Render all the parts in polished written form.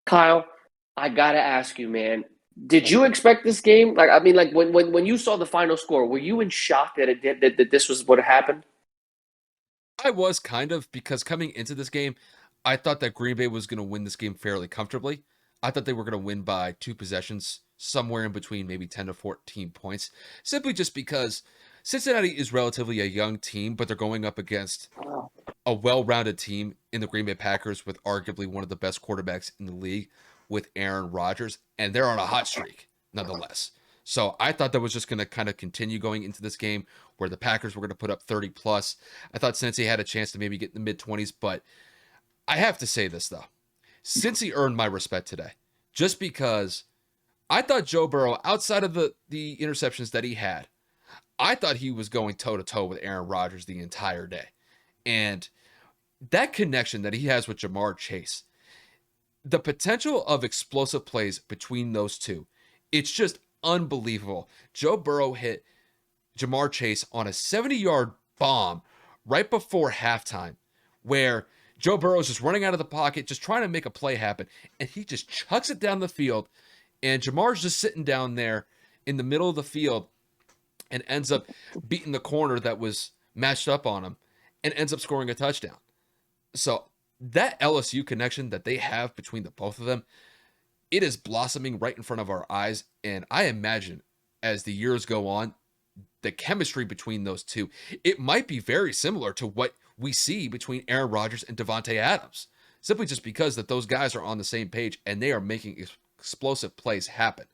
Kyle, I gotta ask you, man. Did you expect this game? Like, I mean, like when you saw the final score, were you in shock that it did that this was what happened? I was kind of because coming into this game, I thought that Green Bay was going to win this game fairly comfortably. I thought they were going to win by two possessions, somewhere in between maybe 10 to 14 points, simply just because Cincinnati is relatively a young team, but they're going up against a well-rounded team in the Green Bay Packers with arguably one of the best quarterbacks in the league with Aaron Rodgers, and they're on a hot streak nonetheless. So I thought that was just going to kind of continue going into this game where the Packers were going to put up 30 plus. I thought Cincy had a chance to maybe get in the mid 20s, but I have to say this though. Cincy earned my respect today just because I thought Joe Burrow, outside of the interceptions that he had, I thought he was going toe to toe with Aaron Rodgers the entire day. And that connection that he has with Jamar Chase, the potential of explosive plays between those two, it's just unbelievable. Joe Burrow hit Jamar Chase on a 70-yard bomb right before halftime, where Joe Burrow is just running out of the pocket, just trying to make a play happen, and he just chucks it down the field, and Jamar's just sitting down there in the middle of the field and ends up beating the corner that was matched up on him and ends up scoring a touchdown. So that LSU connection that they have between the both of them, it is blossoming right in front of our eyes. And I imagine as the years go on, the chemistry between those two, it might be very similar to what we see between Aaron Rodgers and Devontae Adams, simply just because that those guys are on the same page and they are making explosive plays happen.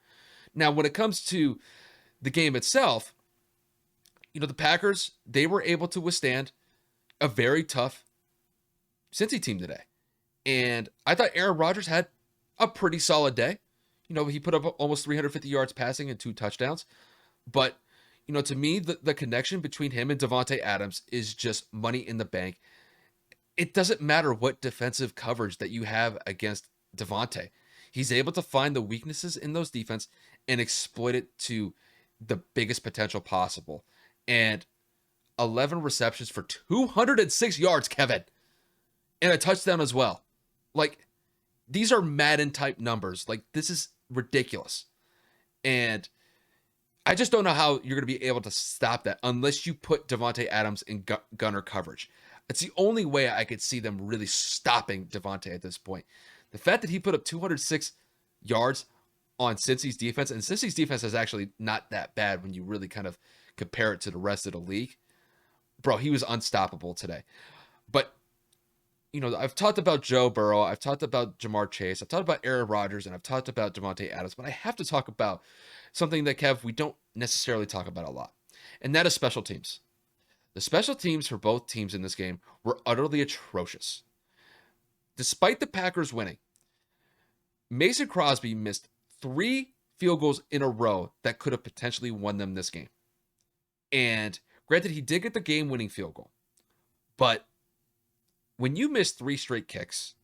Now, when it comes to the game itself, the Packers, they were able to withstand a very tough Cincy team today. And I thought Aaron Rodgers had a pretty solid day. He put up almost 350 yards passing and two touchdowns. But, to me, the connection between him and Devontae Adams is just money in the bank. It doesn't matter what defensive coverage that you have against Devontae. He's able to find the weaknesses in those defense and exploit it to the biggest potential possible. And 11 receptions for 206 yards, Kevin, and a touchdown as well. Like, these are Madden type numbers. Like, this is ridiculous. And I just don't know how you're going to be able to stop that unless you put Devontae Adams in gunner coverage. It's the only way I could see them really stopping Devontae at this point. The fact that he put up 206 yards on Cincy's defense, and Cincy's defense is actually not that bad when you really kind of compare it to the rest of the league. Bro, he was unstoppable today. But I've talked about Joe Burrow, I've talked about Jamar Chase, I've talked about Aaron Rodgers, and I've talked about Devontae Adams, but I have to talk about something that, Kev, we don't necessarily talk about a lot, and that is special teams. The special teams for both teams in this game were utterly atrocious. Despite the Packers winning, Mason Crosby missed 3 field goals in a row that could have potentially won them this game. And granted, he did get the game-winning field goal, but when you miss 3 straight kicks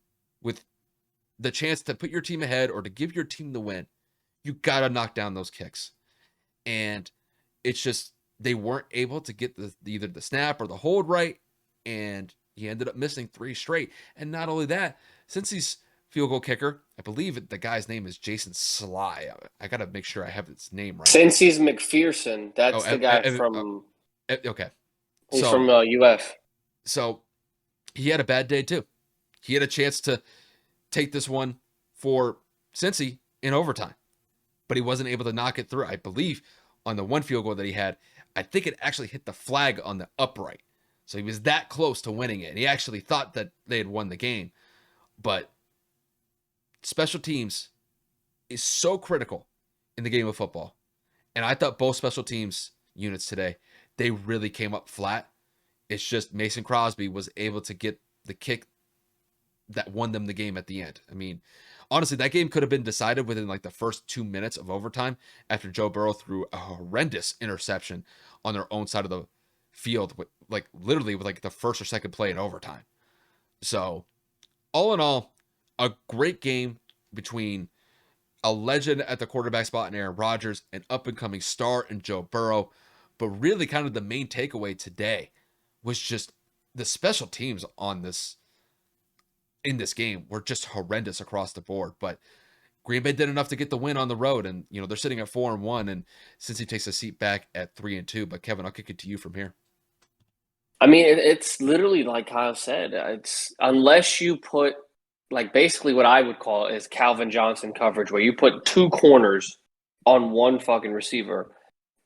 with the chance to put your team ahead or to give your team the win, you got to knock down those kicks. And it's just they weren't able to get either the snap or the hold right, and he ended up missing 3 straight. And not only that, since he's field goal kicker, I believe the guy's name is Jason Sly. I got to make sure I have his name right. Since he's McPherson, Oh, that's the guy from okay. he's So from UF. so he had a bad day too. He had a chance to take this one for Cincy in overtime, but he wasn't able to knock it through. I believe on the one field goal that he had, I think it actually hit the flag on the upright. So he was that close to winning it. And he actually thought that they had won the game. But special teams is so critical in the game of football. And I thought both special teams units today, they really came up flat. It's just Mason Crosby was able to get the kick that won them the game at the end. I mean, honestly, that game could have been decided within like the first 2 minutes of overtime after Joe Burrow threw a horrendous interception on their own side of the field, with literally with like the first or second play in overtime. So, all in all, a great game between a legend at the quarterback spot in Aaron Rodgers, an up and coming star in Joe Burrow. But really, kind of the main takeaway today was just the special teams on this in this game were just horrendous across the board. But Green Bay did enough to get the win on the road, and they're sitting at 4-1, and since he takes a seat back at 3-2. But Kevin, I'll kick it to you from here. I mean, it's literally like Kyle said. It's unless you put like basically what I would call is Calvin Johnson coverage, where you put two corners on one fucking receiver.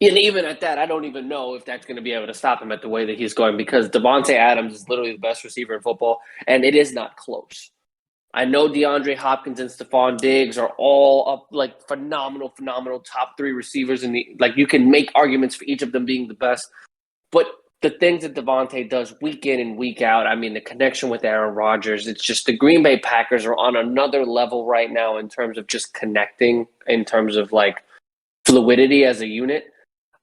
And even at that, I don't even know if that's going to be able to stop him at the way that he's going because Devontae Adams is literally the best receiver in football, and it is not close. I know DeAndre Hopkins and Stephon Diggs are all up like phenomenal top three receivers in the like. You can make arguments for each of them being the best, but the things that Devontae does week in and week out, I mean, the connection with Aaron Rodgers, it's just the Green Bay Packers are on another level right now in terms of just connecting, in terms of like fluidity as a unit.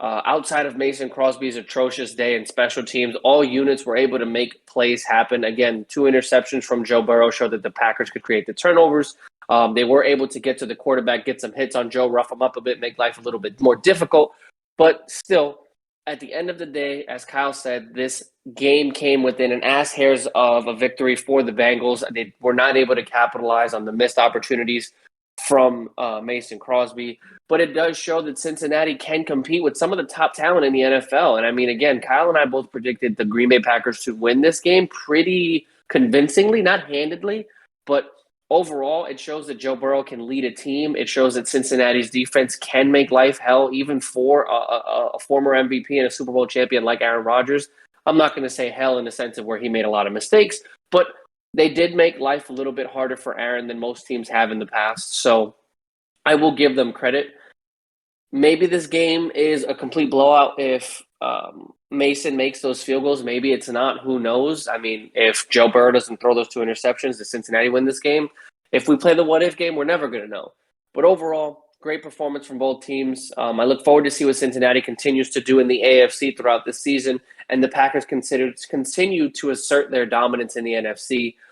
Outside of Mason Crosby's atrocious day in special teams, all units were able to make plays happen. Again, 2 interceptions from Joe Burrow showed that the Packers could create the turnovers. They were able to get to the quarterback, get some hits on Joe, rough him up a bit, make life a little bit more difficult. But still, at the end of the day, as Kyle said, this game came within an ass hairs of a victory for the Bengals. They were not able to capitalize on the missed opportunities from Mason Crosby. But it does show that Cincinnati can compete with some of the top talent in the NFL. And I mean, again, Kyle and I both predicted the Green Bay Packers to win this game pretty convincingly, not handedly, but overall, it shows that Joe Burrow can lead a team. It shows that Cincinnati's defense can make life hell, even for a former MVP and a Super Bowl champion like Aaron Rodgers. I'm not going to say hell in the sense of where he made a lot of mistakes, but they did make life a little bit harder for Aaron than most teams have in the past. So I will give them credit. Maybe this game is a complete blowout if Mason makes those field goals. Maybe it's not. Who knows? I mean, if Joe Burrow doesn't throw those 2 interceptions, does Cincinnati win this game? If we play the what-if game, we're never going to know. But overall, great performance from both teams. I look forward to see what Cincinnati continues to do in the AFC throughout this season, and the Packers continue to assert their dominance in the NFC.